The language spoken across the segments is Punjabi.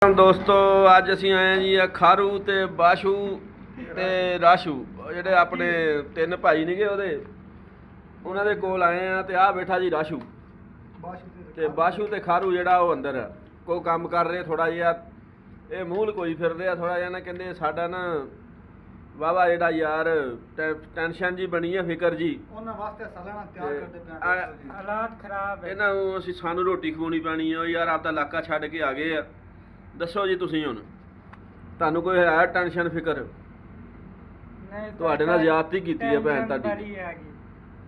ਦੋਸਤੋ ਅੱਜ ਅਸੀਂ ਆਏ ਹਾਂ ਜੀ ਖਾਰੂ ਤੇ ਬਾਸ਼ੂ ਤੇ ਰਾਸ਼ੂ ਜਿਹੜੇ ਆਪਣੇ ਤਿੰਨ ਭਾਈ ਨੇਗੇ ਉਹਨਾਂ ਦੇ ਕੋਲ ਆਏ ਆ। ਤੇ ਆਹ ਬੈਠਾ ਜੀ ਰਾਸ਼ੂ ਤੇ ਬਾਸ਼ੂ ਤੇ ਖਾਰੂ ਜਿਹੜਾ ਉਹ ਅੰਦਰ ਆ, ਕੋਈ ਕੰਮ ਕਰ ਰਹੇ ਥੋੜਾ ਜਿਹਾ। ਇਹ ਮੂੰਹ ਕੋਈ ਫਿਰਦੇ ਆ ਥੋੜਾ ਜਿਹਾ ਨਾ, ਕਹਿੰਦੇ ਸਾਡਾ ਨਾ ਵਾਵਾ ਜਿਹੜਾ ਯਾਰ ਟੈਨਸ਼ਨ ਜੀ ਬਣੀ ਆ, ਫਿਕਰ ਜੀ ਉਹਨਾਂ ਵਾਸਤੇ ਸਾਲਾਨਾ ਤਿਆਰ ਕਰਦੇ ਪਏ ਹਾਲਾਤ ਖਰਾਬ ਹੈ। ਇਹਨਾਂ ਨੂੰ ਸਾਨੂੰ ਰੋਟੀ ਖਵਾਉਣੀ ਪੈਣੀ ਆ ਯਾਰ, ਆਪਦਾ ਇਲਾਕਾ ਛੱਡ ਕੇ ਆ ਗਏ ਆ। ਦੱਸੋ ਜੀ ਤੁਸੀਂ ਹੁਣ ਤੁਹਾਨੂੰ ਕੋਈ ਹੈ ਟੈਨਸ਼ਨ ਫਿਕਰ? ਨਹੀਂ, ਤੁਹਾਡੇ ਨਾਲ ਜ਼ਿਆਦਤੀ ਕੀਤੀ ਹੈ ਭੈਣ ਤੁਹਾਡੀ।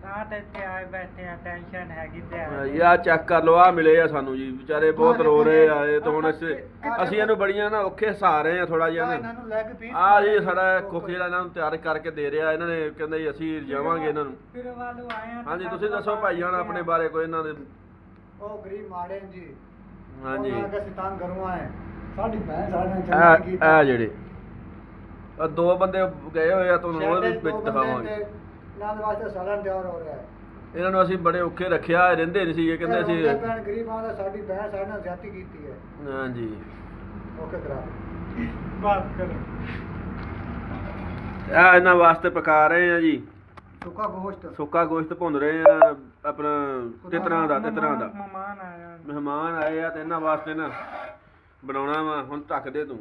ਰਾਤ ਇੱਥੇ ਆਏ ਬੈਠੇ ਆ, ਟੈਨਸ਼ਨ ਹੈਗੀ ਤੇ ਯਾਰ ਚੈੱਕ ਕਰ ਲਓ, ਆ ਮਿਲੇ ਆ ਸਾਨੂੰ ਜੀ ਵਿਚਾਰੇ, ਬਹੁਤ ਰੋ ਰਹੇ ਆ। ਇਹ ਤਾਂ ਹੁਣ ਅਸੀਂ ਇਹਨੂੰ ਬੜੀਆਂ ਨਾ ਔਖੇ ਹਸਾ ਰਹੇ ਆ ਥੋੜਾ ਜਿਹਾ ਨਾ। ਆ ਜੀ ਸਾਡਾ ਕੁੱਕ ਜਿਹੜਾ ਇਹਨਾਂ ਨੂੰ ਤਿਆਰ ਕਰਕੇ ਦੇ ਰਿਹਾ, ਇਹਨਾਂ ਨੇ ਕਹਿੰਦੇ ਜੀ ਅਸੀਂ ਜਾਵਾਂਗੇ ਇਹਨਾਂ ਨੂੰ। ਹਾਂਜੀ ਤੁਸੀਂ ਦੱਸੋ ਭਾਈ ਜਾਨ ਆਪਣੇ ਬਾਰੇ ਕੋਈ ਇਹਨਾਂ ਦੇ। ਉਹ ਗਰੀਬ ਮਾੜੇ ਜੀ। ਹਾਂਜੀ ਸਿਤਾਨ ਘਰੋਂ ਆਏ, ਸਾਡੀ ਭੈਣ ਸਾਡੇ ਆ ਜਿਹੜੇ ਦੋ ਬੰਦੇ ਗਏ ਹੋਏ ਆ, ਤੁਹਾਨੂੰ ਉਹ ਵੀ ਵਿੱਚ ਦਿਖਾਵਾਂਗੇ। ਇਹਨਾਂ ਦੇ ਵਾਸਤੇ ਸਾਲਾਨਾ ਤਿਆਰ ਹੋ ਰਿਹਾ ਹੈ। ਇਹਨਾਂ ਨੂੰ ਅਸੀਂ ਬੜੇ ਔਖੇ ਰੱਖਿਆ, ਰਹਿੰਦੇ ਨਹੀਂ ਸੀ। ਇਹ ਕਹਿੰਦੇ ਅਸੀਂ ਭੈਣ ਗਰੀਬ ਆ, ਸਾਡੀ ਭੈਣ ਸਾਡੇ ਨਾਲ ਜ਼ਿਆਦਤੀ ਕੀਤੀ ਹੈ। ਹਾਂਜੀ ਓਕੇ ਕਰਾ ਬਾਤ ਕਰ। ਆ ਇਹਨਾਂ ਵਾਸਤੇ ਪਕਾ ਰਹੇ ਆ ਜੀ ਸੁੱਕਾ ਗੋਸ਼ਤ ਭੁੰਨ ਰਹੇ ਆ ਆਪਣਾ ਤਿਤਰਾਂ ਦਾ ਮਹਿਮਾਨ ਆਏ ਆ ਤੇ ਇਹਨਾਂ ਵਾਸਤੇ ਨਾ ਬਣਾਉਣਾ ਵਾ। ਹੁਣ ਢੱਕ ਦੇ ਤੂੰ।